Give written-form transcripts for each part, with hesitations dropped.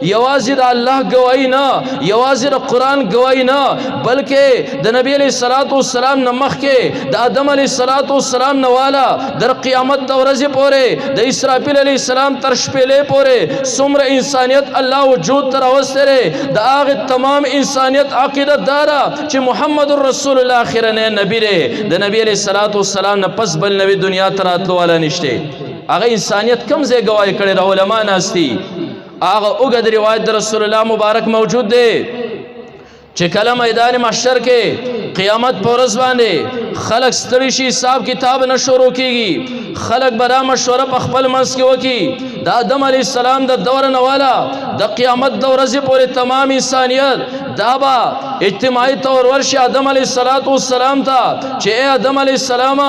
یوازې د الله گواہی نه، یوازې د قرآن گواہی نه، بلکې د نبی علیہ الصلوۃ والسلام نه مخکې د آدم علیہ الصلوۃ والسلام نه والا در قیامت د ورځې پورې د اسرافیل علیہ السلام تر شپېلې پورې څومره انسانیت الله وجود ته راوستلی، د هغې تمام انسانیت عقیده دا ده چې محمد رسول الله آخرنی نبی دی، د نبی علیہ الصلوۃ والسلام نه پس بل نبی دنیا ته راتلو والا نشته. هغه انسانیت کوم ځای گواهی کړی ده؟ علما ناست دي. آغا اوگد روایت در رسول اللہ مبارک موجود دے چې کله میدان محشر کې قیامت پر ورځ باندې خلق ستړي شي، حساب کتاب نه شروع کیږي، خلق برا مشوره په خپل منځ کې وکي. د آدم علیہ السلام د دور نه والا د قیامت د ورځې پورې تمام انسانیت دا به اجتماعي طور ورشي آدم علیہ السلام ته چې ای آدم علیہ السلام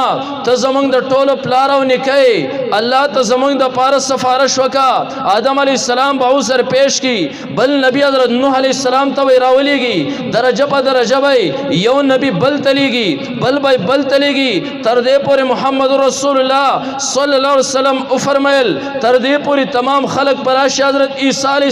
ته زمونږ د ټولو پلار او نیکه الله ته زمونږ د پاره سفارش وکا. آدم علیہ السلام به عذر پیش کی، بل نبی حضرت نوح علیہ السلام ته وی راولېږي، درجه په درجه به یو نبی بل تلیږي، بل به بل تلیږي، تر دې پورې محمد رسول الله صلی الله علیه وسلم او فرمایل تر دې پورې تمام خلق پر راشي حضرت عیسی علیہ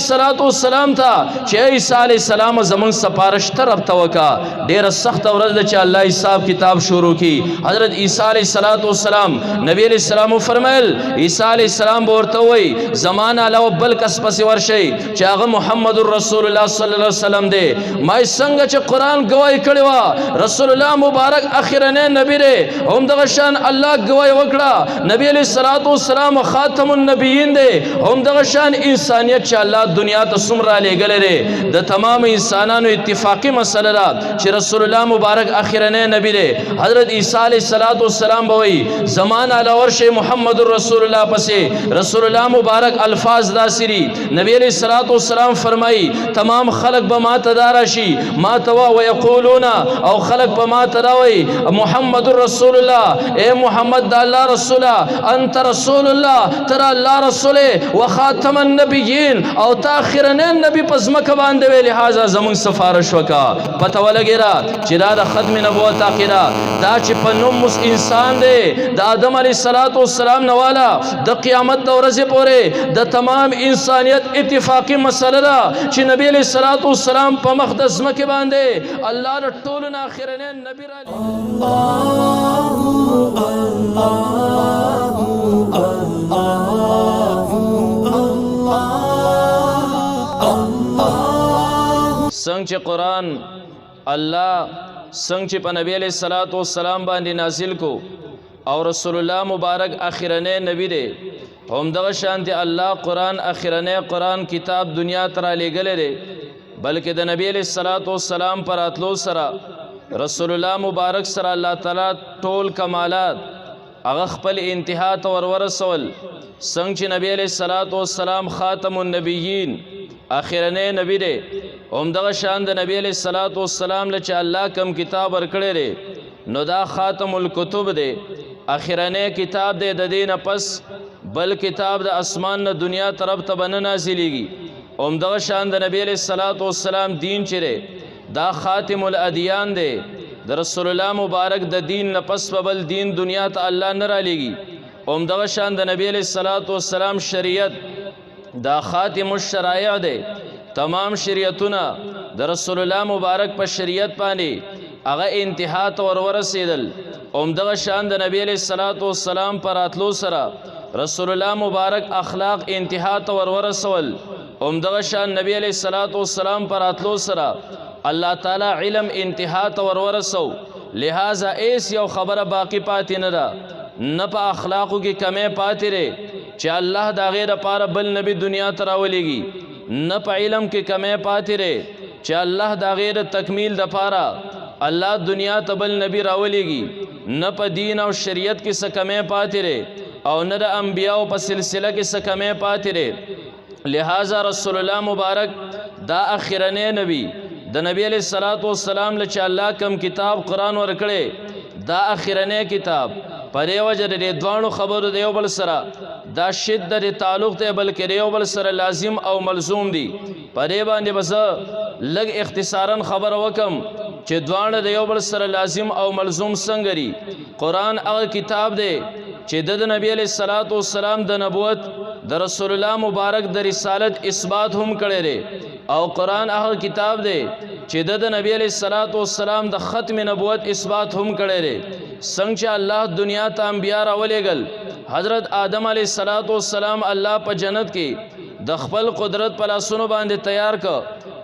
السلام ته چې عیسی علیہ السلام زمونږ سفارش طرف ته وکا. ډیره سخت ورځ ده چې الله حساب کتاب شروع کی. حضرت عیسی علیہ السلام نبی علیہ السلام فرمایل عیسی علیہ السلام ورته وی زمانہ علاوه بل کس پسې ورشي چې هغه محمد رسول الله صلی الله علیه وسلم دی. ما څنګه چې قرآن گواہی کړی و رسول الله مبارک اخرنی نبی دی، هم دغه شان الله گواہی وکړه نبی علیہ السلام خاتم النبیین دی، هم دغه شان انسانیت چې الله دنیا ته څومره لېږلی دی. د تمام انسانانو اتفاقی مسئله ده چې رسول الله مبارک اخرنی نبی دی. حضرت عیسی علیہ السلام به وی زمان علی ورشه محمد رسول الله پسې رسول الله مبارک الفاظ داسری نبی علیہ السلام فرمائی تمام خلق به ما تدارشی ما توا ويقولون او خلق به ما تراوی محمد رسول الله، اے محمد دا اللہ رسول انت رسول اللہ، ترا اللہ رسول وخاتم النبیین او تاخرنی نبی پزمک باندې وی لہذا زمون سفارش وکا. پته ولګی را چې دا د ختم نبوت عقیده دا چې په نوم انسان دی د آدم علیہ السلام نه والا د قیامت د ورځې پورې د تمام انسانیت اتفاقی مسله ده چې نبی علیہ السلام په مخ د ځمکې باندې الله د ټولو نه آخرنی نبی را څنګه چې قرآن الله څنګه چې په نبی علیہ السلام باندې نازل کو او رسول الله مبارک اخرنی نبی دی، هم دغه شانتی الله قرآن اخرنی قرآن کتاب دنیا ته رالیږلی دی. بلکې د نبی علیہ السلام پر راتلو سره رسول الله مبارک سره الله تعالی ټول کمالات هغه خپل انتها ته ورسول. څنګه چې نبی علیہ السلام خاتم النبیین آخرنی نبی دی، هم دغه شان د نبی علیہ السلام له چې الله کم کتاب ورکړی دی نو دا خاتم الکتب دی، آخرنی کتاب دی. د دې نه پس بل کتاب د اسمان نه دنیا طرف ته به نه نازلیږي. هم دغه شان د نبی علیہ السلام دین چې دی دا خاتم الادیان دی، د رسول الله مبارک د دین نه پس بل دین دنیا ته الله نه رالیږي. هم دغه شان د نبی علیہ السلام شریعت دا خاتم الشرائع دی، تمام شریعتونه د رسول الله مبارک په شریعت باندې هغه انتها ته ورسېدل. هم دغه شان د نبی علیہ السلام پر راتلو سره رسول الله مبارک اخلاق انتها ته ورسول. هم دغه شان نبی علیہ السلام پر راتلو سره الله تعالی علم انتها ته ورسو. لہذا ایس یو خبره باقی پاتې نه ده، نه په اخلاقو کې کمې پاتې ری چې الله دا غیر پاره بل نبی دنیا ته راولېږي، نه په علم کې کمې پاتې ری چې الله دا غیر تکمیل د پاره الله دنیا ته بل نبی راولېږي، نه په دین او شریعت کې څه کمې پاتې ری او نه د انبیاء په سلسله کې څه کمې پاتې ری. لہذا رسول الله مبارک دا اخرنی نبی د نبی علیہ السلام له چې الله کم کتاب قرآن ورکړی دا اخرنی کتاب په دې وجه د دوانو خبرو د یو بل سره دا شدت تعلق دی، بلکې د یو بل سره لازم او ملزوم دی. په دې باندې بس لږ اختصارا خبر وکم چې دوانه د یو بل سره لازم او ملزوم څنګه دي. قرآن هغه کتاب دی چې د نبی علیہ السلام د نبوت د رسول الله مبارک د رسالت اثبات هم کړی دی او قرآن هغه کتاب دی چې د نبی علیہ الصلوۃ والسلام د ختم نبوت اثبات هم کړی دی څنګه چې الله دنیا ته انبیا راولېږل حضرت آدم علیہ الصلوۃ والسلام الله په جنت کې د خپل قدرت په لاسونو باندې تیار ک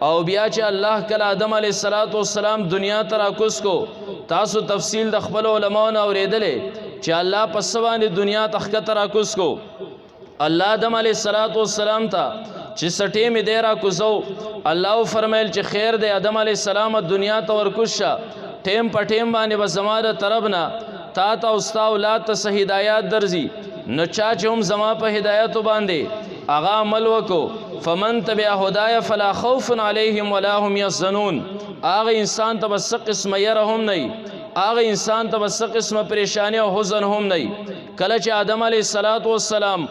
او بیا چې الله کله آدم علیہ الصلوۃ والسلام دنیا ته راکوز کو تاسو تفصیل د خپل علماء نه اوریدلې چې الله په سبانه دنیا تخکته راکوز کو الله آدم علیہ الصلوۃ والسلام ته چې سټې می دی راکوزو الله فرمایل چې خیر دی آدم علیہ السلام دنیا ته ورکوشه ټیم په ټیم باندې به زما د طرف نه تا ته او ستا اولاد ته صحیح هدایات درځي نو چا چې هم زما په هدایتو باندې هغه عمل وکړو فمن تبع هدایا فلا خوف علیهم ولا هم یحزنون هغه انسان ته بس قسم یره هم نه هغه انسان ته بس قسم پریشانی او حزن هم نه کله چې آدم علیہ الصلوۃ والسلام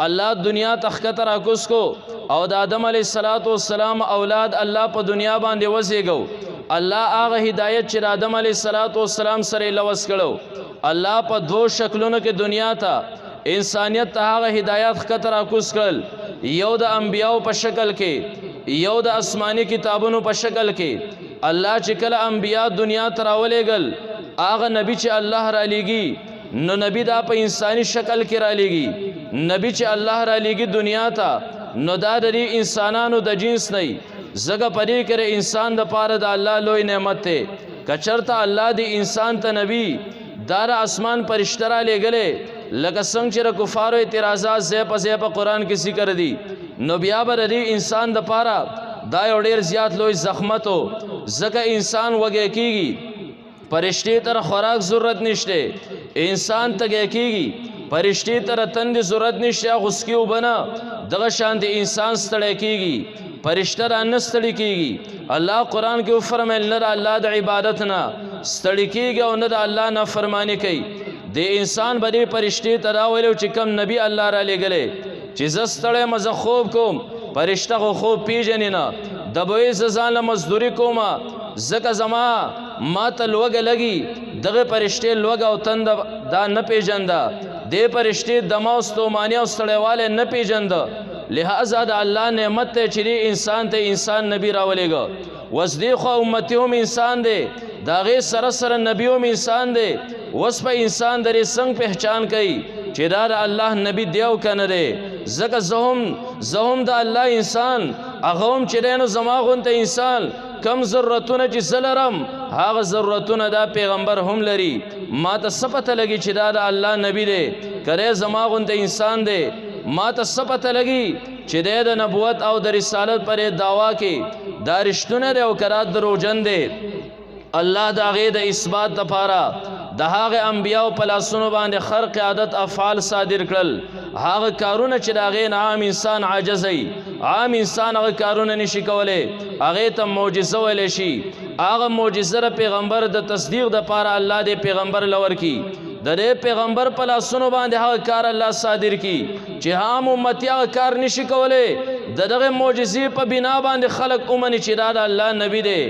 الله دنیا تخکته راکوز کو او د آدم علیہ الصلوۃ والسلام اولاد الله په دنیا باندې وزیګو الله هغه هدایت چې آدم علیہ الصلوۃ والسلام سره لوس کړو الله په دو شکلونو کې دنیا ته انسانیت ته هغه هدایت خطر راکوز کړل یو د انبیاو په شکل کې یو د آسمانی کتابونو په شکل کې الله چې کله انبیا دنیا ته راولېږل هغه نبی چې الله را لېږي نو نبی دا په انسانی شکل کې را لېږي نبی چې الله را لېږي دنیا ته نو دا د انسانانو د جنس نه زګه پرې کړي انسان د پاره د الله لوی نعمت ته کچرته الله دی انسان ته نبی دار اسمان پرشتہ را لېږلې لکه څنګه چې کفارو اعتراضات زې په قرآن کې ذکر دي نو بیا به د انسان د پاره دا یو ډېر زیات لوی زحمت او ځکه انسان وږی کېږي پرشتې تر خوراک ضرورت نشته انسان تږی کېږي پرشتې تر تند ضرورت نشته غسکی وبنه دغه شان د انسان ستړی کېږي پرشتہ را نستړی کېږي الله قرآن کې فرمایل نه الله د عبادت نه ستړی کېږي او نه د الله نه فرمانی کوي د انسان باندې پرشتې ته راولو چې کم نبی الله را لېږلی چې زه ستړی یم زه خوب کوم پرشتہ خو خوب پیژنې نه د بوی زه ځان له مزدوري کومه ځکه زما ما ته لوږه لګي دغه پرشتې لوږه او تند دا نه پیژنده دې پرشتې دمه او ستوماني او ستړیوالی نه پیژنده لہذا د الله نعمت ته چې انسان ته انسان نبی راولېږه وس دی خو امتی هم انسان دی د هغې سره سره نبی هم انسان دی اوس په انسان درې څنګه پہچان کوي چې دا د الله نبی دی او که نه دی ځکه زه هم د الله انسان هغه هم چې دی نو زما غونته انسان کم ضرورتونه چې زه لرم هغه ضرورتونه دا پیغمبر هم لري ما ته څه پته لګي چې دا د الله نبی دی که دی زما غونته انسان دی ما ته څه پته لګي چې دی د نبوت او د رسالت پرې دعوا کې دا رښتونه دی او که دا دروغجن دی الله د هغې د اثبات دپاره د هغه انبیاو په لاسونو باندې خرق عادت افعال صادر کړل هغه کارونه چې د هغې نه عام انسان عاجزوي عام انسان هغه کارونه نشي کولی هغې ته معجزه ویلی شي هغه معجزه د پیغمبر د تصدیق دپاره الله دې پیغمبر لور کی د دې پیغمبر په لاسونو باندې هغه کار الله صادر کی چې عام امتی هغه کار نشي کولی د دغه معجزې په بنا باندې خلق اومني چې دا د الله نبی دی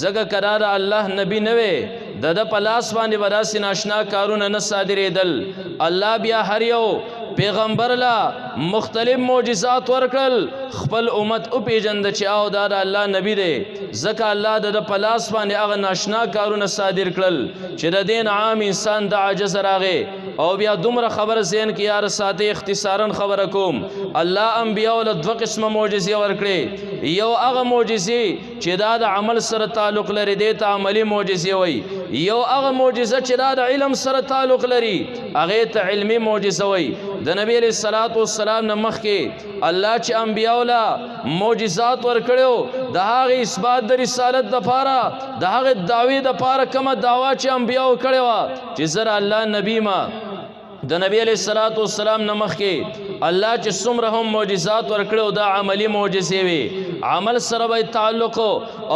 ځکه که دا د الله نبی نه وی د په لاس باندې به داسې ناشنا کارونه نه صادرېدل الله بیا هر یو پیغمبر لا مختلف معجزات ورکړل خپل امت وپېژنده چې او دا د الله نبی دی ځکه الله د په لاس باندې هغه ناشنا کارونه صادر کړل چې د دین عام انسان د عاجز راغی او بیا دومره خبر ذهن کې یار ساته اختصارا خبره کوم الله انبیاء له دوه قسمه معجزې ورکړي یو هغه معجزې چې دا د عمل سره تعلق لري دی ته عملی معجزې وایي یو هغه معجزه چې دا د علم سره تعلق لري هغې ته علمي معجزه وایي د نبی علیہ الصلوۃ والسلام نه مخکې الله چې انبیاء له معجزات ورکړو د هغې اثبات د رسالت دپاره د هغې دعوې دپاره کومه دعوا چې انبیاء کړې وه چې زه الله نبی ما د نبی علیہ الصلوۃ والسلام نه مخکې الله چې څومره هم معجزات ورکړو دا عملی معجزې وي عمل سره به تعلق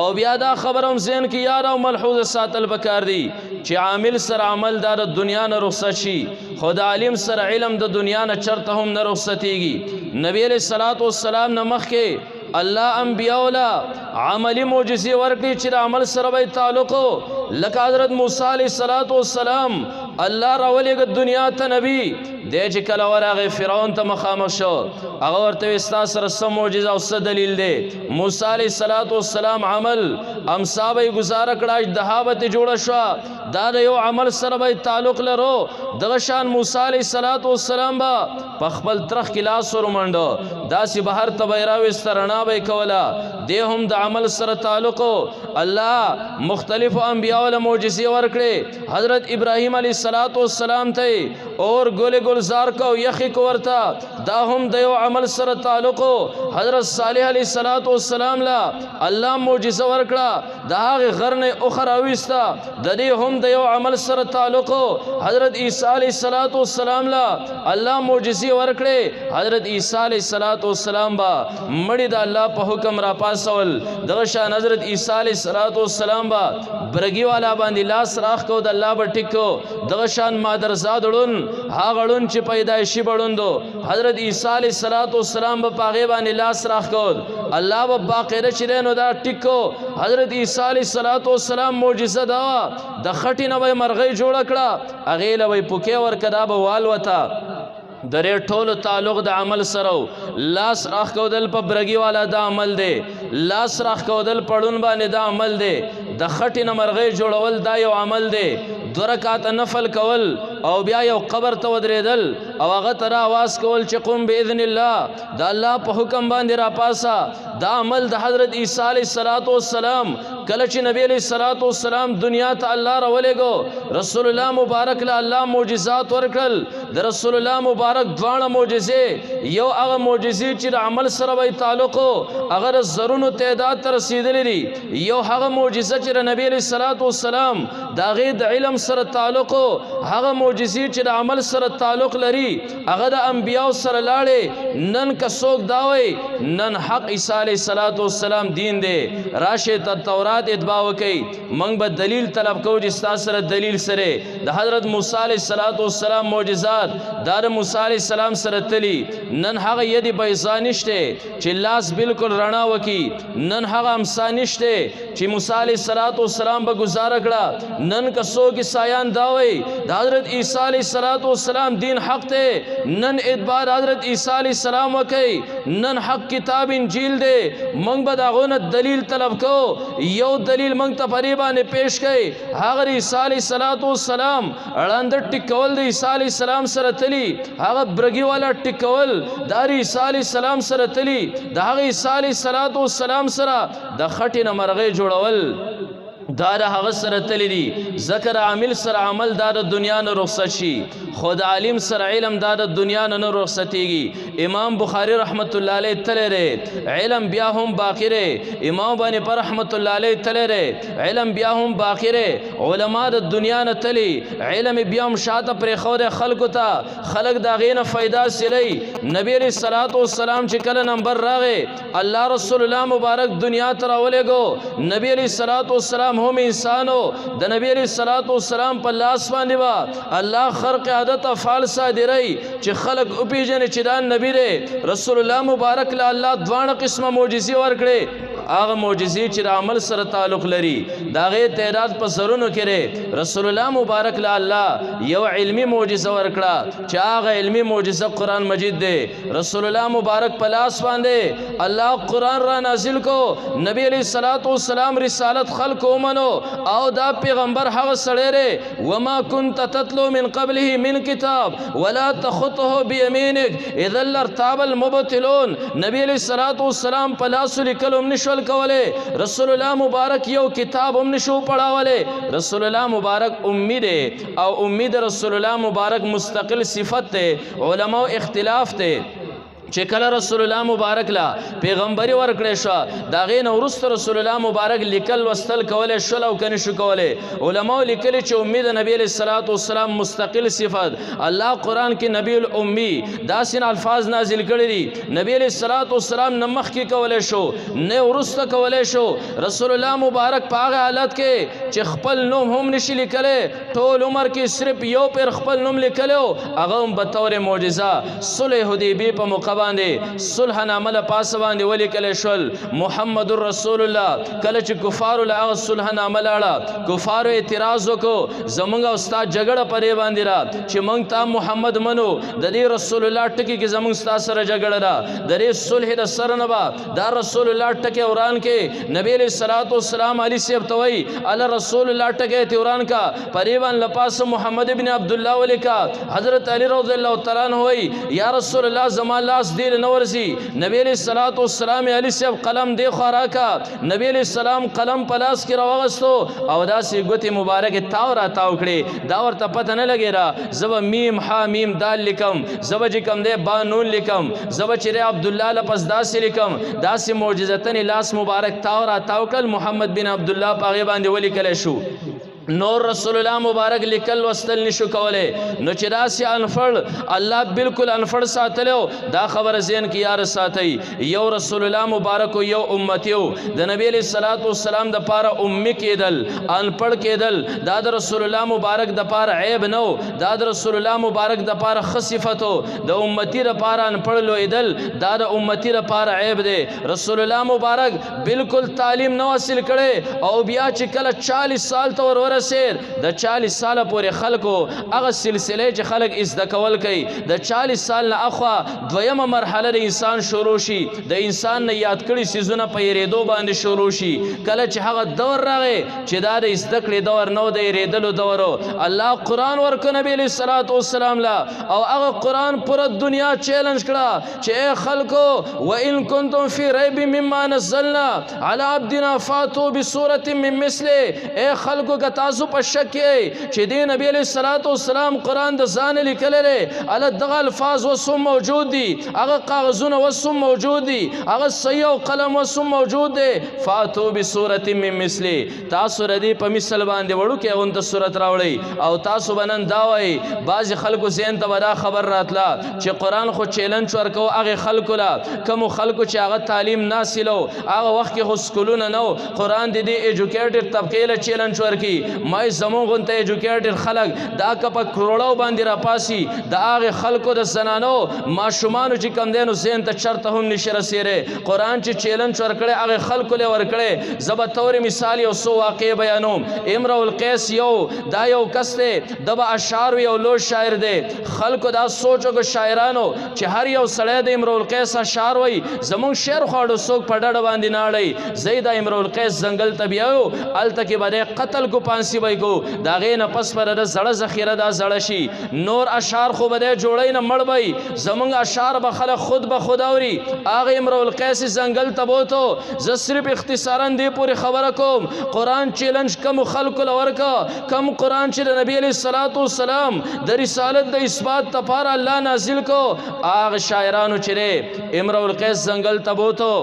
او بیا دا خبر هم ذهن کې یاد او ملحوظ ساتل پکار دی چې عامل سره عمل دا د دنیا نه رخصت شي خو د عالم سره علم د دنیا نه چرته هم نه رخصتېږي نبی علیہ الصلوۃ والسلام نه مخکې الله انبیاء له عملی معجزې ورکړي چې د عمل سره به تعلق لکه حضرت موسی علیہ الصلوۃ والسلام الله راولېږه دنیا ته نبی دی چې کله ورغی فرعون ته مخامخ شو هغه ورته وی ستا سره څه معجزه او څه دلیل دی موسی علیه السلام عمل امسا به یې ګزاره کړه اژدها به ترې جوړه شوه دا د یو عمل سره به تعلق لرو دغه شان موسی علیه السلام به په خپل ترخ کې لاس ور ومنډه داسې بهر ته به یې راویسته رڼا به یې کوله دی هم د عمل سره تعلق الله مختلفو انبیاء له معجزې ورکړې حضرت ابراهیم علیه السلام ته اور ګل گلزار کو یخی کو ورته دا هم د یو عمل سره تعلق حضرت صالح علیه السلام لا الله معجزه ورکړه د هغه غر نه اوخه راویسته د دې هم د یو عمل سره تعلق حضرت عیسی علیه السلام لا الله معجزه ورکړي حضرت عیسی علیه السلام با مړی د الله په حکم را پاسول دغه شان حضرت عیسی علیه السلام با برګي والا باندې لاس راخ کو د الله به ټیکو دغه شان مادرزاد ړون هغه ړون چې پیدایشي بړوندو حضرت عیسی علیه السلام به پاغه باندې لاس راخ کو الله به باقاعده چې نو دا ټیکو حضرت عیسی علیه السلام معجزه دا د خټې نه به مرغۍ جوړ کړه هغه له پوکې ورکدا به وال وتا درې ټولو تعلق د عمل سره لاس راخ کودل په برګي والا دا عمل دی لاس راخ کودل پړون باندې دا عمل دی د خټې نه مرغۍ جوړول دا یو عمل دی 2 رکعات نفل کول او بیا یو قبر ته ودرېدل او هغه ته آواز کول چې قم باذن الله د الله په حکم باندې را پاسه دا عمل د حضرت عیسی علیه السلام کله چې نبی علیه السلام دنیا ته الله راولېګو رسول الله مبارک له الله معجزات ورکړل د رسول الله مبارک دوانه معجزې یو هغه معجزې چې د عمل سره وي تعلق هغه زرونو تعداد ته رسیدلې دي یو هغه معجزه چې د نبی علیه السلام د هغې د علم سره تعلق هغه معجزې چې د عمل سره تعلق لري هغه د انبیاو سره لاړې نن که څوک دا وایي نن حق عیسی علیه السلام دین دی راشه ته تورات اتباع وکړئ موږ به دلیل طلب کوو چې ستاسو سره دلیل سره د حضرت موسی علیه السلام معجزات دا د موسی علیه السلام سره تلی نن هغه ید بیضا نشته چې لاس بالکل رڼا وکي نن هغه امسا نشته چې موسی علیه السلام به گزاره کړه نن که څوک عیسایان دا وایي د حضرت عیسی علیه السلام دین حق ته نن ادبار حضرت عیسی علیه السلام وکي نن حق کتاب انجیل دی موږ به داغونه دلیل طلب کوو یو دلیل موږ ته پرې باندې پیش کړي هغه عیسی علیه السلام اړاند ټیکول د عیسی علیه السلام سره تلی هغه برګي والا ټیکول د عیسی علیه السلام سره تلی د هغه عیسی علیه السلام سره د خټې نه مرغۍ جوړول دا د هغه سره تللی دي ذکر عامل سره عمل دا د دنیا نه رخصت شي خود عالم سره علم دا د دنیا نه رخصتېږي امام بخاری رحمت الله علیه تللی علم بیا هم باقی دی امام باندې پر رحمت الله علیه تللی علم بیا هم باقی دی علما د دنیا نه تلی علم بیا هم شاته پرېښودی خلکو ته خلک د هغې نه فایده حاصلوي نبی علیه السلام چې کله نمبر راغی الله رسول الله مبارک دنیا ته راولېږو نبی علیه السلام هم انسانو د نبی علیه السلام په لاس باندې با الله خرق عادت افعال صادري چې خلق او پیژنې چې دا نبی دی رسول الله مبارک له الله دوانه قسمه معجزې ورکړي هغه معجزې چې د عمل سره تعلق لري د هغې تعداد په زرونو کې دی رسول الله مبارک له الله یو علمي معجزه ورکړه چې هغه علمي معجزه قرآن مجید دی رسول الله مبارک په لاس باندې الله قرآن را نازل کو نبی علیه السلام رسالت خلق ومنو او دا پیغمبر هغه سړی دی وما كنت تتلو من قبله من کتاب ولا تخطه بيمينك اذا لارتاب المبطلون نبی علیه السلام په لاس لیکل هم نشول کوله رسول الله مبارک یو کتاب هم نشو پڑھاوله رسول الله مبارک امی دی او امید رسول الله مبارک مستقل صفت دی علماء اختلاف دی چې کله رسول الله مبارک لا پیغمبري ورکړې شو دا غي نو ورست رسول الله مبارک لیکل وستل کوله شل او کني شو کوله علماء لیکل چې امید نبی علیہ السلام مستقل صفات الله قران کې نبی الامی داسن الفاظ نازل کړی دي نبی علیہ السلام نمخ کې کوله شو نه ورست کوله شو رسول الله مبارک په هغه حالت کې چې خپل نوم هم نشي لیکله ټول عمر کې صرف یو پر خپل نوم لیکلو هغه هم به تور معجزه صلح حدیبیه په مقابله باندې صلح نامه له پاسه باندې ولیکل شول محمد رسول الله. کله چې کفارو له هغه صلح نامه لاړه کفارو اعتراض وکړو زمونږ او ستا جګړه پرې باندې را چې موږ ته محمد منو د دې رسول الله ټکي کې زمونږ ستا سره جګړه ده د دې صلح د سر نه به دا رسول الله ټکي وران کې نبی علیه الصلاۃ والسلام علي صاحب ته وایي الله رسول الله ټکي ته وران کا پریبان لپاس محمد ابن عبد الله ولیکا حضرت علی رضی الله تعالی عنہ وایي یا رسول الله زما لاس دې نه ورسي نبی علیه الصلاۃ والسلام علي صاحب قلم دې خورا کا نبی علیه السلام قلم پلاس کې راوغستو او داسې ګوتې مبارکې تاو را تاو کړې دا ورته پته نه لګی را زب میم ح میم دال لیکم زب چې کم دې با نون لیکم زب چې عبد الله لپس داسې لیکم داسې معجزتن لاس مبارک تاو را تاو کړ محمد بن عبد الله پاغه باندې ولیکل شو نور رسول الله مبارک لیکل وستل نشو کوله نو چې داسې انفړ الله بالکل انفړ ساتلو دا خبر زین کې یار ساتي یو رسول الله مبارک یو امتیو د نبی علیہ الصلوۃ والسلام د پاره امي کېدل انپړ کېدل دا د رسول الله مبارک د پاره عیب نو دا د رسول الله مبارک د پاره خصيفتو د امتی د پاره انپړ لویدل دا د امتی د پاره عیب دی رسول الله مبارک بالکل تعلیم نو حاصل کړي او بیا چې کله 40 سال ته سیر د 40 سال پورې خلکو هغه سلسله چې خلک ازده کول کوي د 40 سال نه اخوا دویمه مرحله د انسان شروع شي د انسان نه یاد کړي سيزونه په یریدو باندې شروع شي کله چې هغه دور راغی چې دا د ازده کړي دور نو د یریدلو دورو الله قرآن ورکو نبی علیہ الصلوۃ والسلام لا او هغه قرآن پر دنیا چیلنج کړه چې خلکو وان کنتم فی ریب مما نزلنا علی عبدنا فاتوا بسوره من مثله اے خلکو تاسو په شک کې چې دی نبی علیہ الصلوۃ والسلام قرآن د ځان لیکل لري ال دغه الفاظ وسم موجود دي هغه کاغذونه وسم موجود دي هغه صحیح او قلم وسم موجود دي فاتو بسوره من مثله تاسو ردی په مثال باندې وړو کې اون ته صورت راوړي او تاسو بنن دا وای بعض خلکو زین ته ودا خبر راتلا چې قرآن خو چیلنج ورکو هغه خلکو لا کوم خلکو چې هغه تعلیم ناسلو هغه وخت کې خو سکولونه نو قرآن د دې ایجوکیټډ طبقه له چیلنج ورکی مای زمون غونته ایجوکیټډ خلک دا کپ کروڑو باندې را پاسي دا هغه خلکو د زنانو ماشومان چې کم دینو زین ته چرته هم نشي رسیره قرآن چې چیلنج ورکړي هغه خلکو له ورکړي زب تور مثال یو سو واقع بیانوم امرؤ القیس یو دا یو کسته دبا اشعار یو لو شاعر دی خلکو دا سوچو کو شاعرانو چې هر یو سړی د امرؤ القیس اشعار وای زمون شعر خوړو سوک پډړ باندې ناړي زید امرؤ القیس زنګل تبیاو الته کې باندې قتل کو پانسی وای کو دا غې نه پس پر د زړه ذخیره دا زړه شي نور اشعار خو بده جوړی نه مړ وای زمونږ اشعار به خلک خود به خداوري اغه امرؤ القیس زنګل تبوتو ز صرف اختصارا دی پوری خبره کوم قرآن چیلنج کم خلق لورکا کم قرآن چې د نبی علیہ الصلوۃ والسلام د رسالت د اثبات لپاره الله نازل کو اغه شاعرانو چې امرؤ القیس زنګل تبوتو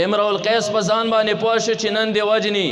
امرؤ القیس په ځان باندې پوه شو چې نن دی وجني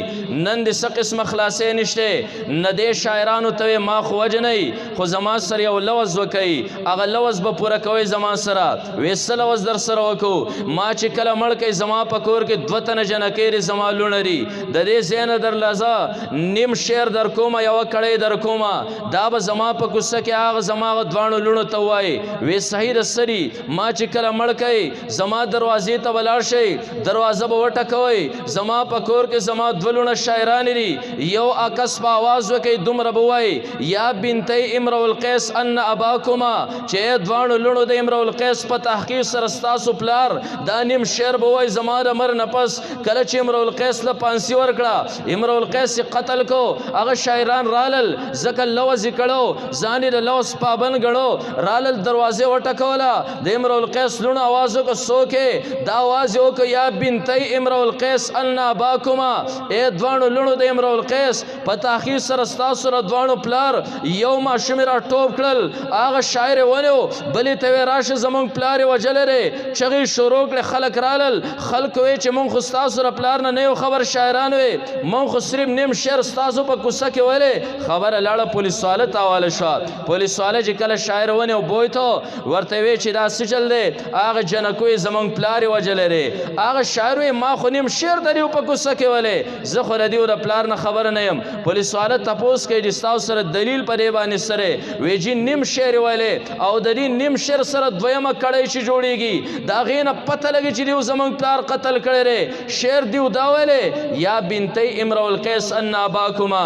نن د څه قسمه خلاصې نشته نه دی شاعرانو ته ما خو وجنی خو زما سره یو لوز وکي هغه لوز به پوره کوي زما سره وېسه لوز در سره وکړو ما چې کله مړ کوي زما په کور کې دوه تنه جنکې زما لونري د دې زینه در لزا نیم شعر در کومه یو کړی در کومه دا به زما په کوڅه کې هغه زما دوانو لونو ته وای وې صحیح رسري ما چې کله مړ کوي زما دروازې ته ولاړ شي دروازه به وټکوي زما په کور کې زما دولونه شاعران لري یو اکس په आवाज وکي دومره بوای یا بنتي امرؤ القیس ان اباکما چې دوانو لونو د امرؤ القیس په تحقیق سره تاسو پلار دا نیم شعر بوای زما د مر نفس کله چې امرؤ القیس له پانسی ورکړه امرؤ القیس قتل کو هغه شاعران رالل زکه لوز کړو ځان د لوز پابند غړو رالل دروازه وټکولا د امرؤ القیس لونو आवाज وک سوکه دا आवाज وک یا بنتي امرؤ القیس ان اباکما اے دوانو لونو د امرؤ القیس په تحقیق سره تاسو سره دوانو پلار یو ما شمیر ټوب کړل هغه شاعر ونیو بلې ته راشه زمون پلار وجلره چغي شروع کړ خلک رالل خلک وې چې مون خو تاسو سره پلار نه یو خبر شاعران وې مون خو صرف نیم شعر تاسو په کوڅه کې ویلې خبر لاړه پولیس والا تاواله شو پولیس والا چې کله شاعر ونیو بوې ته ورته وې چې دا سجل دی هغه جنکوې زمون پلار وجلره هغه شاعر ما خو نیم شعر دریو په کوڅه کې ولې زه خو ردیو د پلار نه خبر نه یم پولیس والا تپوس کوي چې تاسو سره دلیل پرې باندې سره وی جی نیم شعر ولې او د دې نیم شعر سره دویمه کړی چې جوړیږي دا غینه پته لګي چې دیو زمون پلار قتل کړی ری شعر دیو دا ولې یا بنتي امرؤ القیس ان اباکما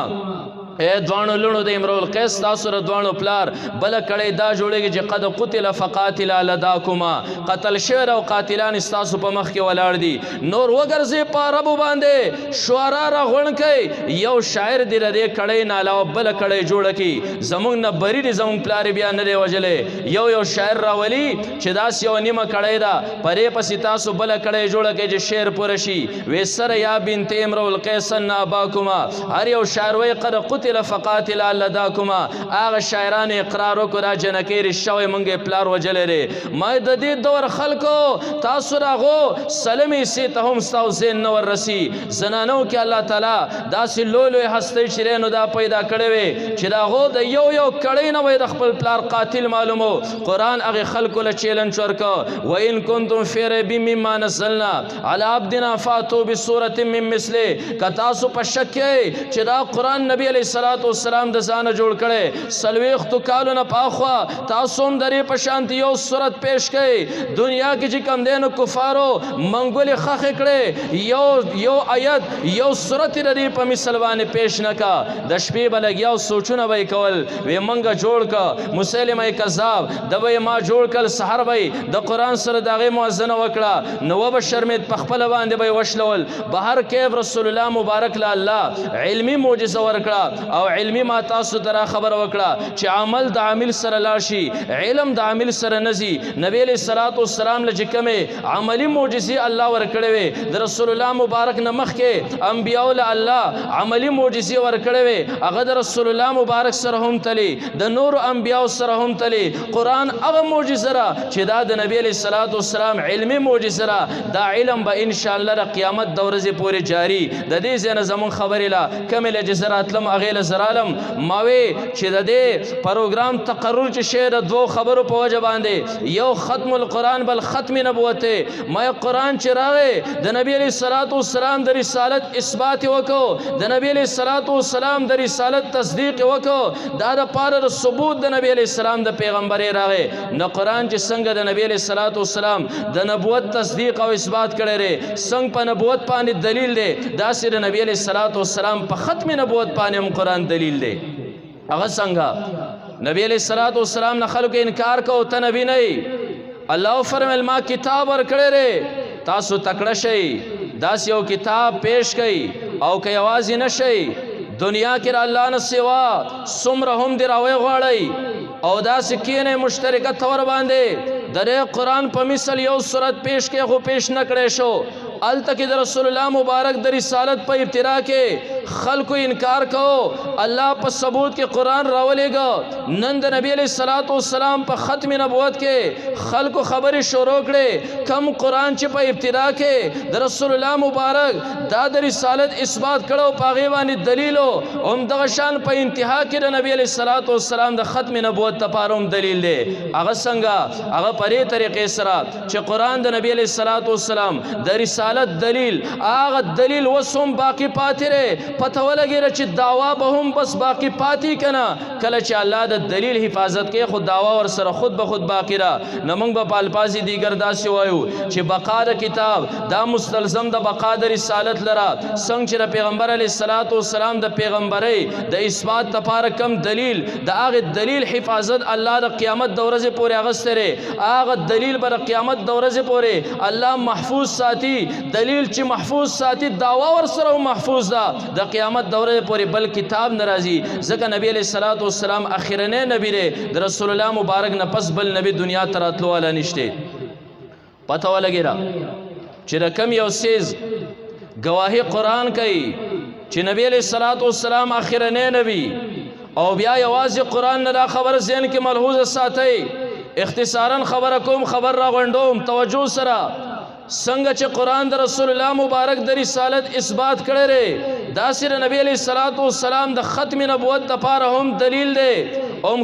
اے دوانو لونو د امرؤ القیس تاسو ر دوانو پلار بل کړي دا جوړیږي چې قد قتل فقاتل لداکما قتل شعر او قاتلان تاسو په مخ کې ولاړ دي نور وګرځي په رب باندې شعرا را غون کوي یو شاعر دی ردی کړي نه علاوه بل کړي جوړ کی زمون نه بری دي زمون پلار بیا نه دی وجلې یو شاعر راولي چې داس یو نیمه کړي دا پرې پسې تاسو بل کړي جوړ کی چې شعر پوره شي وسره یا بنت امرؤ القیس ان اباکما هر یو شاعر وی قد قتل فقاتل لداکما هغه شاعران اقرار وکړه جنکیر شوی مونږه پلار وجلره ما د دې دور خلکو تاسو راغو سلمی سي ته هم تاسو زین نور رسی زنانو کې الله تعالی داسې لولوي هسته شرینو دا پیدا کړي وي چې راغو د یو کړي نه وي د خپل پلار قاتل معلومو قران هغه خلکو له چیلنج ورکو و ان کنتم فی ریب مما نزلنا علی عبدنا فاتوا بسوره من مثله کتاسو په شک چې دا قران نبی علیہ الصلوۃ والسلام د ځانه جوړ کړي سلويختو کالونه پاخوا تاسو هم درې په شانت یو صورت پیش کړي دنیا کې چې کم دین کفارو منګول خخ کړي یو آیت یو صورت ردی په مثال باندې پیش نکا د شپې بلګیاو سوچونه وای کول وی منګه جوړ کا مسلمه کذاب د وای ما جوړ کل سحر وای د قران سره دغه مؤذن وکړه نو به شرمید په خپل باندې وای وشلول بهر کې رسول الله مبارک له الله علمی معجزه ورکړه او علمی ما تاسو درا خبر وکړه چې عمل د عامل سره لاشي علم د عامل سره نزي نبی علیہ الصلوۃ والسلام له کومه عملی معجزه الله ورکړي وي د رسول الله مبارک نه مخ کې انبیاء له الله عملی معجزه ورکړي وي هغه د رسول الله مبارک سره هم تلي د نور انبیاء سره هم تلي قران هغه معجزه را چې دا د نبی علیہ الصلوۃ والسلام علمی معجزه را دا علم به ان شاء الله د قیامت دورې پورې جاری د دې زنه زمون خبرې لا کمل جزرات لم اغه زرالم ماوي چې د دې پروګرام تقرر چې شه د دوه خبرو په وجه باندې یو ختم القرآن بل ختم نبوت مې قرآن چې راغی د نبی علیہ الصلوۃ والسلام د رسالت اثبات وکړو د نبی علیہ الصلوۃ والسلام د رسالت تصدیق وکړو دا د پاره د ثبوت د نبی علیہ السلام د پیغمبري راغی نو قرآن چې څنګه د نبی علیہ الصلوۃ والسلام د نبوت تصدیق او اثبات کړي لري څنګه په نبوت باندې دلیل دی دا سره نبی علیہ الصلوۃ والسلام په ختم نبوت باندې هم قرآن دلیل دی هغه څنګه نبی علیہ الصلوۃ والسلام نه خلکو انکار کو ته نبی نه الله فرمایل ما کتاب ورکړی ری تاسو تکړه شئ داس یو کتاب پیش کړي او که आवाज نشئ دنیا کې الله نه سوا څومره هم دی راوي غواړي او دا سکینه مشترکه تور باندې درې قرآن په مثال یو صورت پیش کې خو پیش نکړې شو التکی در رسول الله مبارک در رسالت په ابتدا کې خلکو انکار کو الله په ثبوت کې قرآن راولېګا نن د نبی علیہ الصلوۃ والسلام په ختم نبوت کې خلکو خبرې شروع کړي کم قرآن چې په ابتدا کې د رسول الله مبارک دا د رسالت اثبات کړو پاغي باندې دلیل هم دغه شان په انتها کې د نبی علیہ الصلوۃ والسلام د ختم نبوت لپاره هم دلیل دی هغه څنګه هغه پرې طریقې سره چې قرآن د نبی علیہ الصلوۃ والسلام د رسالت دلیل هغه دلیل وسوم باقی پاتې ری پته ولګی چې داوا به هم بس باقی پاتې کنا کله چې الله د دلیل حفاظت کوي خود داوا ور سره خود به خود باقی را نمنګ په الفاظ دیگر داسې وایو چې بقا د کتاب دا مستلزم د بقا د رسالت لرا څنګه چې پیغمبر علیه الصلاۃ والسلام د پیغمبري د اثبات لپاره کم دلیل د هغه دلیل حفاظت الله د قیامت د ورځې پورې اغستره هغه دلیل بر قیامت د ورځې پورې الله محفوظ ساتي دلیل چې محفوظ ساتي داوا ور سره محفوظ ده د قیامت دوره پورې بل کتاب ناراضي ځکه نبی علیہ الصلوۃ والسلام اخرنه نبی دی د رسول الله مبارک نه پس بل نبی دنیا ته راتلو والا نشته پته ولګی را چې رقم یو سیز گواهی قرآن کوي چې نبی علیہ الصلوۃ والسلام اخرنه نبی او بیا یوازې قرآن نه خبر ذهن کې ملحوظ ساتي اختصارا خبر کوم خبر را غونډوم توجه سره څنګه چې قرآن د رسول الله مبارک د رسالت اثبات کړی ری دا سره نبی علیہ الصلوۃ والسلام د ختم نبوت لپاره هم دلیل دی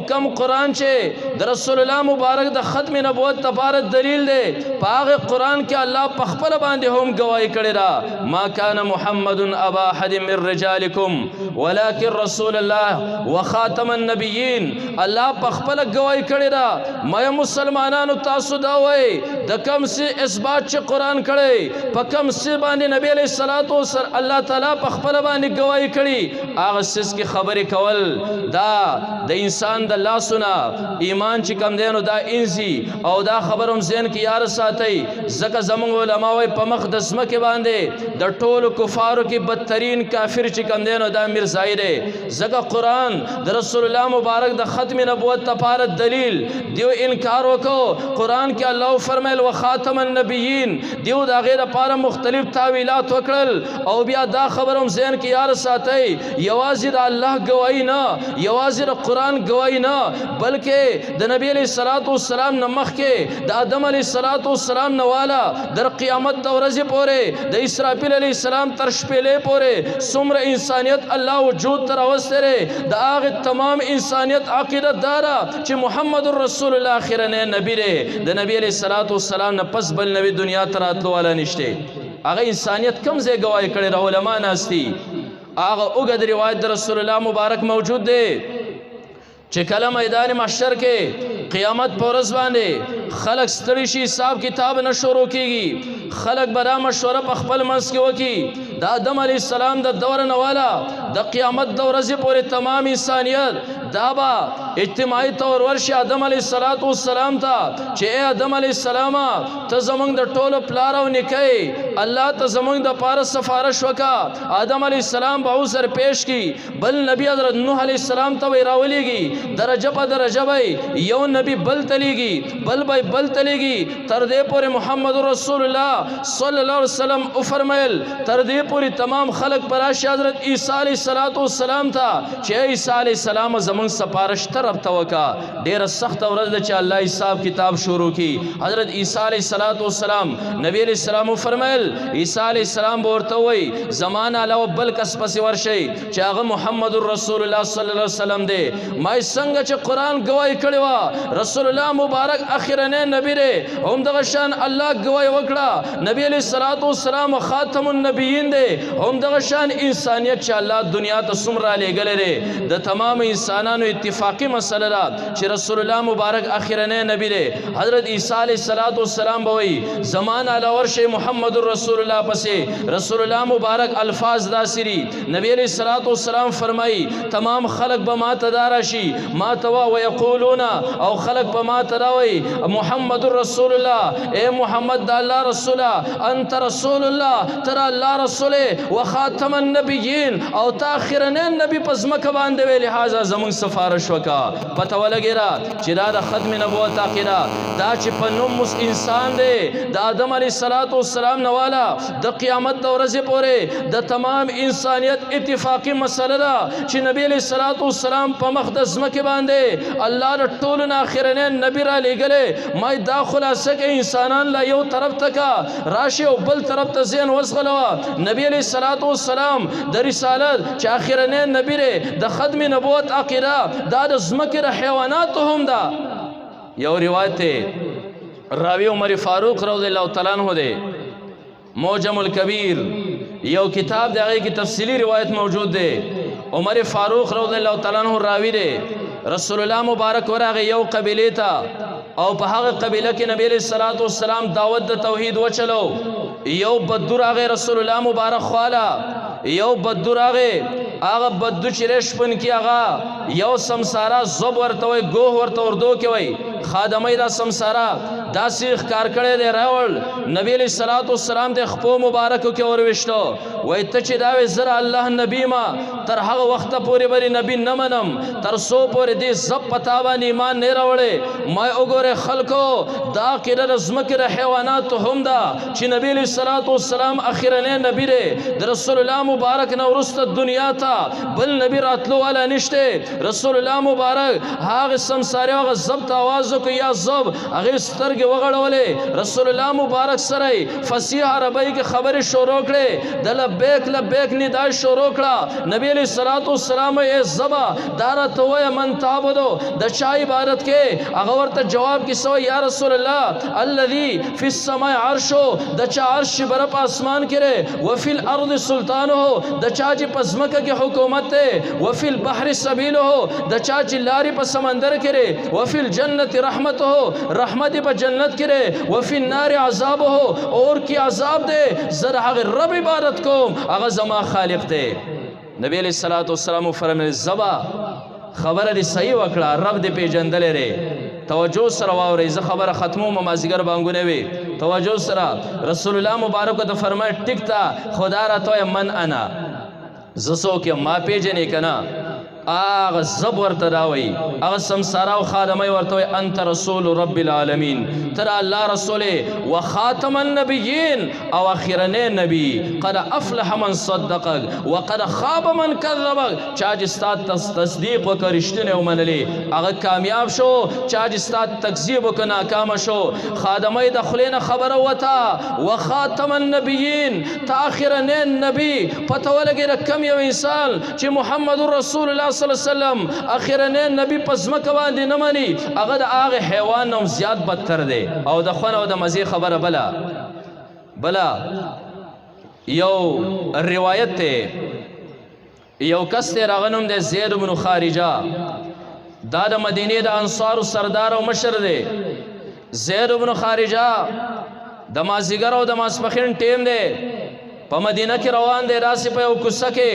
کم قرآن چې د رسول الله مبارک د ختم نبوت لپاره دلیل دی پاغه قرآن کې الله په خپل باندې هم گواہی کړی را ما کان محمد ابا احد من رجالکم ولكن رسول الله وخاتم النبیین الله په خپل گواہی کړی را مې مسلمانانو تاسو دا وای د کم سي اثبات چې قرآن کړی په کم سي باندې نبی علیہ الصلوۃ والسلام الله تعالی په خپل باندې گواہی کړی هغه سس کی خبرې کول دا د انسان د الله سنا ایمان چې کم دینو دا انسی او دا خبروم زین کې یار ساتي زکه زمونږ علما وای په مقدس مکه باندې د ټولو کفارو کې بدترین کافر چې کم دینو دا مرزای دی زکه قرآن د رسول الله مبارک د ختم نبوت لپاره دلیل دیو انکار وکړو قرآن کې الله فرمایل وخاتم النبیین دیو دا غیر لپاره مختلف تعویلات وکړل او بیا دا خبروم زین کې یار ساتي یوازې د الله گواہی نه یوازې د قرآن گواہی نه بلکې د نبی علیہ الصلوۃ والسلام نمخ کې د آدم علیہ الصلوۃ والسلام نوالا در قیامت د ورځې پورې د اسرافیل علیہ السلام تر شپېلې پورې څومره انسانیت الله وجود تر اوسره د هغه تمام انسانیت عقیده دارا چې محمد رسول الله اخرنه نبی دی د نبی علیہ الصلوۃ والسلام نه پس بل نبی دنیا ته راتلو والا نشته هغه انسانیت کم ځای گواہی کړي را علما ناستی هغه اوږد روایت د رسول الله مبارک موجود دی چې کله میدان محشر کې قیامت پر ورځ باندې خلق ستړي شي حساب کتاب نه شروع کیږي خلق برا مشوره په خپل منځ کې وکي د آدم علی السلام د دور نه والا د قیامت د ورځې پورې تمام انسانیت دابا اجتماعي طور ورشي آدم علی السلام ته چې اے آدم علی السلام ته زمونږ د ټولو پلار او نیکي الله ته زمونږ د پاره سفارش وکا آدم علی السلام به عذر پیش کی بل نبی حضرت نوح علی السلام ته راولېږي درجه په درجه وي یو نبی بل تلیږي بل تلیږي تر دې پورې محمد رسول الله صلی الله علیه وسلم او فرمایل تر دې پورې تمام خلق پر حضرت عیسی علیه السلام ته چې عیسی علیه السلام زمونږ سفارش طرف توکا ډیره سخت ورځ چې الله حساب کتاب شروع کی حضرت عیسی علیه السلام نبی علیہ السلام فرمایل عیسی علیہ السلام ورته وای زمانہ علاوه بل کس پس ورشي چې هغه محمد رسول الله صلی الله علیه وسلم دی ما څنګه چې قرآن گواہی کړی و رسول الله مبارک اخرنه نبی دی هم دغه شان الله گواہی وکړه نبی علیہ السلام خاتم النبیین دی هم دغه شان انسانیت چې الله دنیا ته څومره لېږلی دی د تمام انسانانو اتفاقی مسله ده چې رسول الله مبارک اخرنه نبی دی حضرت عیسی علیہ السلام به وایي زمانه علی ورشه محمد رسول الله پسې رسول الله مبارک الفاظ داسری نبی علیہ السلام فرمایي تمام خلق به ما تدارا شي ما توا ويقولون او خلق به ما تراوي محمد رسول الله اے محمد د الله رسول انت رسول الله ترى الله رسول وخاتم النبیین او تاخرنه نبی پزمک باندې ویل لہذا زمون سفارش وکا پته ولګیرا چې دا د ختم نبوت عقیده دا چې په نوم انسان دی د آدم علیه السلام نوالا د قیامت د ورځې پورې د تمام انسانیت اتفاقی مسله ده چې نبی علیه السلام په مقدس مکه باندې الله د ټولو نه اخرنه نبی را لېږلی ما دا خلاصه کې انسانان لا یو طرف تکا راشي او بل طرف ته ذهن وسغلوه نبی علیه السلام د رسالت چې اخرنه نبی د ختم نبوت عقیده دا د زمکه د حیواناتو هم ده یو روایت راوی عمر فاروق رضی الله تعالی عنہ دی موجم الکبیر یو کتاب دی هغه کې تفصیلی روایت موجود دی عمر فاروق رضی الله تعالی عنہ راوی دی رسول الله مبارک ورغه یو قبیله ته او په هغه قبیله کې نبی علیہ السلام دعوت د توحید وچلو یو بدر هغه رسول الله مبارک خوالا یو بدر هغه بدو چې شپن کې هغه یو سمسارا زوب ورته وي ګوه ورته اردو کې وي خادمه دا سمسارا داسې ښکار کړی دی راول نبی علیہ السلام د خپو مبارکو کې ورويشتو وای ته چې دا وې زره الله نبی ما تر هغه وخت پورې بری نبی نه منم تر سو پورې دې زب پتا باندې ایمان نه راوړې ما وګوره خلکو دا کړه د زمکه د حیوانات هم دا چې نبی علیہ السلام اخرنه نبی دی د رسول الله مبارک نو ورسته دنیا ته بل نبی راتلو والا نشته رسول الله مبارک هغه سمساره هغه زبط आवाज आवाज़ को या ज़ब अगे स्तर के वगड़वले रसूलुल्लाह मुबारक सराई फसीह अरबी के खबर शोरोकड़े द लब्बैक लब्बैक निदाय शोरोकड़ा नबी अलैहिस्सलातु वस्सलाम ए ज़बा दारा तो मन ताबदो द चाय इबारत के अगवर त जवाब की सो या रसूलुल्लाह अल्लज़ी फिस समाए अर्शो द चा अर्श बरप आसमान करे वफिल अर्द सुल्तान हो द चाची पजमक के हुकूमत है वफिल बहर सबील हो द चाची लारी पर समंदर करे वफिल जन्नत रहमत हो रहमत पर जन्नत करे वफिल नार अजाब हो और की अजाब दे जरा अगर रब इबारत को अगर जमा खालिक दे नबी अलैहिस्सलातु वस्सलाम फरमाए ज़बा खबर अली सही वकड़ा रब दे पे जंदले रे तवज्जो सरा वावरे ज खबर खत्मो ममाजिगर बांगुने वे तवज्जो सरा रसूलुल्लाह मुबारक तो फरमाए टिकता खुदा रा तो मन अना जसो के मा पे जने कना आग जब वर्त रावई आग संसारा खादमय वर्त अंत रसूल रब्बिल आलमीन तरा अल्लाह रसूले व खातमन नबिय्यीन और आखिरने नबी क़द अफ़लह मन सद्दक़क व क़द ख़ाब मन कज़्ज़बक चाजिस्ता तस्दीक व रिश्ते उमनले आग कामयाब शो चाजिस्ता तकज़ीब व नाकाम शो खादमय दखलेन खबर वता व खातमन नबिय्यीन ताखिरने नबी पता लगे रकम यो इंसान चे मुहम्मदुर रसूलुल्लाह सल्लम आखिरने नबी पज़मक बांधी न मनी अगर आग हैवान नम ज़्याद बदतर दे और दखन और मज़ी खबर बला बला यो रिवायत थे यो कस्ते रगनुम दे ज़ैद बिन खारिजा दाद मदीने दा अंसार सरदार और मशर दे ज़ैद बिन खारिजा दमाजिगर और दमासपखिन टेम दे प मदीना के रवान दे रासी पे कुस्सा के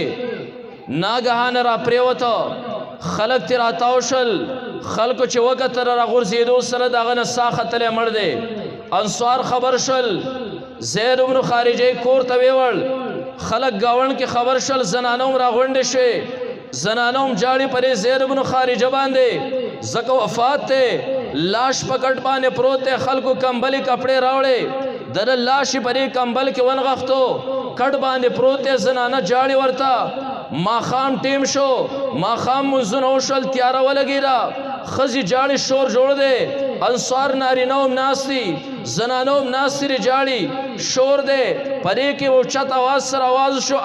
नागहान रा प्रेवतो खलक तेरा तावशल खलक चवक तर गुरजीदो सर दागन साखतले मर दे अंसार खबर शल ज़ैद बिन खारिजा कोर तवेवल खलक गावन के खबर शल जनानों रागुंडे शे जनानों जाड़ी परे ज़ैद बिन खारिजा बांधे जको वफात थे लाश पकड़ पाने प्रोते खलको कंबली कपड़े रावड़े दर लाश परे कंबल के वन गफ्तो कट बांधे प्रोते जनाना जाड़ी वरता माखाम टीम शो माखाम मुजुनौशल त्यारा वाला गिरा खजी जाड़ी शोर जोड़ दे अंसार नारी नौम नास्ती जनानोम नासिर जाड़ी शोर दे परे के वो चत आवाज सर आवाज शो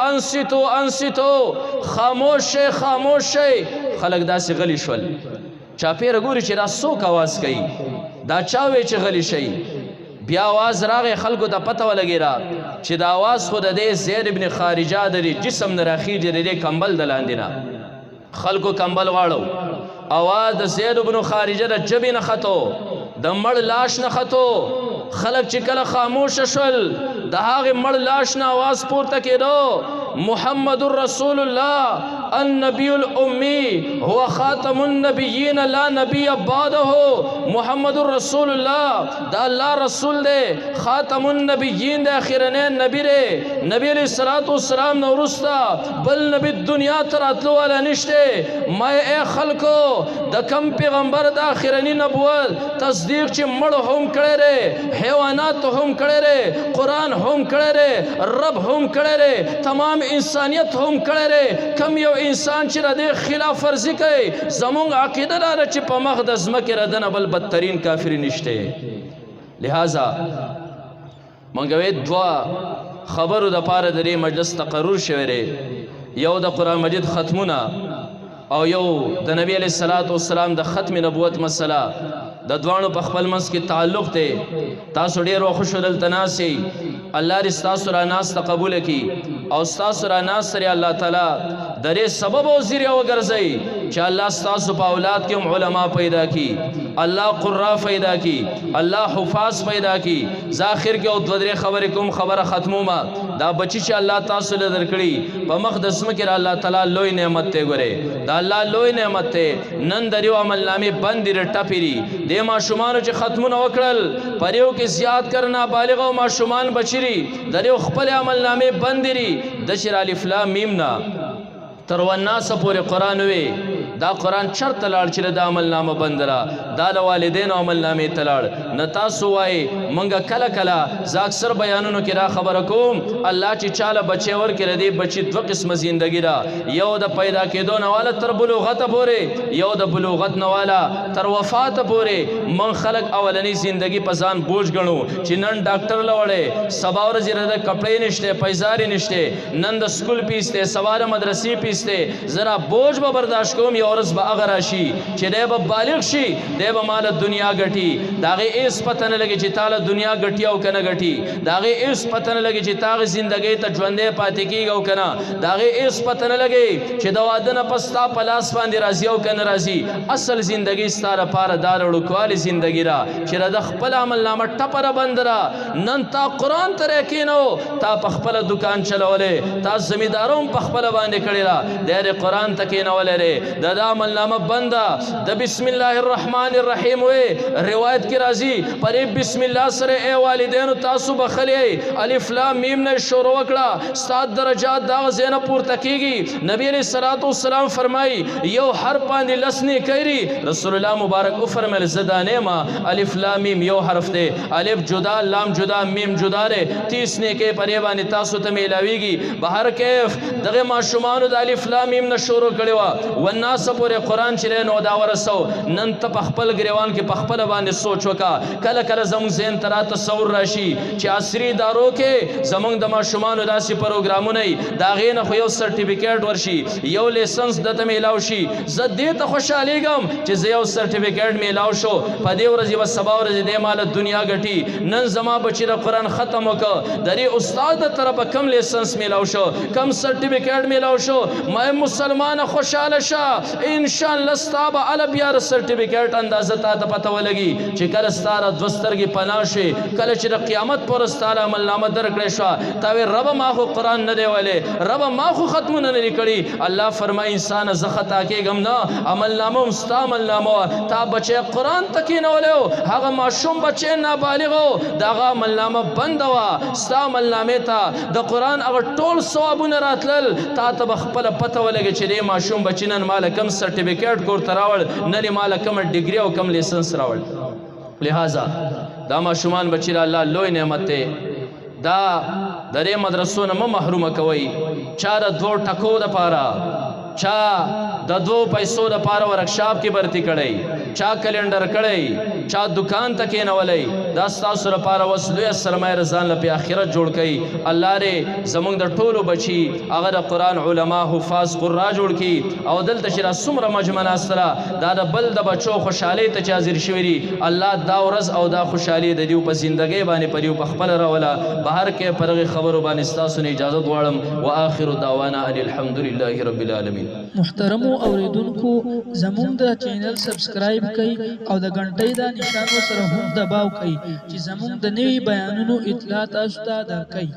अंसितो खामोश खलक दा से गली शवल चापे रगूरी चिरा सोक आवाज कई दा चावे च गली शई बिया आवाज रागे खलको दा पता लगेरा छि दा आवाज खुद दे ज़ैद इब्न खारिजा दरी जिस्म नराखी दे कंबल दलांदिना खलको कंबल वाड़ो आवाज ज़ैद इब्न खारिजा द जबी न खतो द मड़ लाश न खतो खलक चिकल खामोश शल दहागे मड़ लाश न आवाज पूर्त के दो मुहम्मदुर रसूलुल्लाह अन्नबियुल उम्मी हुवा खातमुन नबिय्यीन ला नबी बादहु मुहम्मदुर रसूलुल्लाह दा अल्लाह रसूल दे खातमुन नबिय्यीन दे आखिरने नबी रे नबी अलैहिस्सलातु वस्सलाम नौरुस्ता बल नबी दुनिया तर अतलो वाला निश्ते मैं ए खलको द कम पैगंबर दा आखिरनी नबुवत तस्दीक च मड़ हम करे रे हैवानात हम करे रे कुरान हम करे रे रब हम करे रे तमाम इंसानियत हम करे रे कम यो इंसान च रदे खिलाफ वर्जी करे जमुंग अकीदा रा च पमखदस मके रदन बल बदतरीन काफिर निश्ते लिहाजा मंगवे दुआ खबर द पार दरे मजलिस तकर्रुर शवरे यो द कुरान मजिद खत्मुना और यो द नबी अलैहिस्सलातु वस्सलाम द खत्म नबुवत मसला द द्वाणो पखपल मस के ताल्लुक थे तासु डेर व खुशुल तनासी अल्लाह रिस्तासुरा नास तकबूल की और स्तासुरा नास सरे अल्लाह ताला दरे सबब और ज़रिया वगरज़ई चा अल्लाह स्तासु पा औलाद के उलमा पैदा की अल्लाह कुर्रा पैदा की अल्लाह हुफाज पैदा की ज़ाखिर के उद्वदरे खबर कुम खबर ख़त्मुमा दा बची चा अल्लाह तासु दरकड़ी पमखदस में के अल्लाह ताला लोई नेमत ते गुरे दा अल्लाह लोई नेमत ते नन दरियो अमल नामे बंदिर टपिरी दे माशुमान च ख़त्मुन वकड़ल परियो के ज़ियाद करना बालिग व माशुमान बचिरी दरियो खपल अमल नामे बंदिरी दशर अलिफ लाम मीम ना तरवन्ना सपूरे कुरान वे دا قرآن چرته لاړ چې د عمل نامه بند را دا د والدینو عمل نامې ته لاړ نه تاسو وایي مونږ کله کله زه اکثر بیانونو کې را خبره کوم الله چې چاله بچی ورکړي دی بچی دوه قسمه زندگی را یو د پیدا کېدو نه والا تر بلوغت پورې یو د بلوغت نه والا تر وفات پورې من خلق اولنی زندگی په ځان بوج ګڼو چې نن ډاکټر لوړې سبا ورځې د کپړې نشته پیزاري نشته نن د سکول پیسته سوار مدرسې پیسته زرا بوج به برداشت کوم یو ورځ به هغه راشي چې دی به بالغ شي دی به مال دنیا ګټي د هغې هېڅ پته نه لګي چې تاله دنیا ګټي او که نه ګټي د هغې هېڅ پته نه لګي چې تا هغې زندګۍ ته ژوندی پاتې کېږي او که نه د هغې هېڅ پته نه لګي چې د واده نه پس ستا په لاس باندې راځي او که نه راځي اصل زندګي ستا لپاره دا د وړوکوالي زندګي را چې د خپل عملنامه ټپه را بند را نن تا قرآن ته راکېنو تا په خپله دکان چلولی تا زمیندارو هم په خپله باندې کړې را دی د قرآن ته کېنولی دی د دا عملنامه بنده د بسم الله الرحمن الرحیم وې روایت کې راځي پر بسم الله سره ای والدینو تاسو بخلی الف لام میم نه شروع وکړه ستا درجات دغه ځای نه پورته کېږي نبی علیه الصلاة والسلام فرمایي یو حرف باندې لس نیکۍ دي رسول الله مبارک وفرمیل زه دا نه یم الف لام میم یو حرف دی الف جدا لام جدا میم جدا دی 30 نیکۍ په دې باندې تاسو ته میلاویږي بهر کیف دغه ماشومانو د الف لام میم نه شروع کړې وه والناس پورې قرآن چې دی نو دا ورسو نن ته په خپل ګریوان کې په خپله باندې سوچ وکړه کله کله زموږ ذهن ته را تصور راشي چې عصري ادارو کې زموږ د ماشومانو داسې پروګرامونه وي د هغې نه خو یو سرټیفیکیټ ورشي یو لیسنس درته میلاو شي زه دې ته خوشحالېږم چې زه یو سرټیفیکیټ میلاو شو په دې ورځ یوه سبا ورځې دې ماله دنیا ګټي نن زما بچي د قرآن ختم وکړه د دې استاد د طرفه کم لیسنس میلاو شو کم سرټیفیکیټ میلاو شو ما مسلمانه خوشحاله شه انشاءالله ستا به هله بیا د سرټیفیکیټ اندازه تا ته پته ولګي چې کله ستا را دوه سترګې پناه شي کله چې د قیامت پر ورځ تا له عملنامه درکړې شوه تا وې ربه ما خو قرآن نه دی ویلی ربه ما خو ختمونه نه دي کړي الله فرمایي انسانه زه خطا کېږم نه عملنامه هم ستا عملنامه وه تا بچی قرآن ته کېنولی و هغه ماشوم بچی نابالغ و د هغه عملنامه بنده وه ستا عملنامې ته د قرآن هغه ټول ثوابونه راتلل تا ته به خپله پته ولګي چې دې ماشوم بچي نن ماله کم سرټیفیکیټ کور ته راوړ نن یې ماله کومه ډګري او کم لیسنس راوړ لہذا دا ماشومان بچی را الله لوی نعمت دی دا د دې مدرسو نه مه محرومه کوئ چا د دوو ټکو دپاره چا د دوو پیسو دپاره ورکشاپ کې برتی کړی چا کلنډر کړی چا دکان ته کېنولی دا ستاسو لپاره اوس لویه سرمایه رضان له پې آخرت جوړ کړي الله دې زموږ د ټولو بچي هغه د قرآن علما حفاظ قرا جوړ کړي او دلته چې را څومره مجمع ناسته ده دا د بل د بچو خوشحالۍ ته چې حاضر شوي دي الله دا ورځ او دا خوشحالي د دیو په زندګۍ باندې په دیو په خپله راوله بهر کې په دغې خبرو باندې ستاسو نه اجازت غواړم وآخر دعوانا ان الحمدلله رب العالمین محترمو اوریدونکو زموږ د چینل سبسکرایب کړئ او د غنټۍ د نشانو سره هم دباو کړئ چې زموږ د نوي بیانونو اطلاع تاسو ته درکړي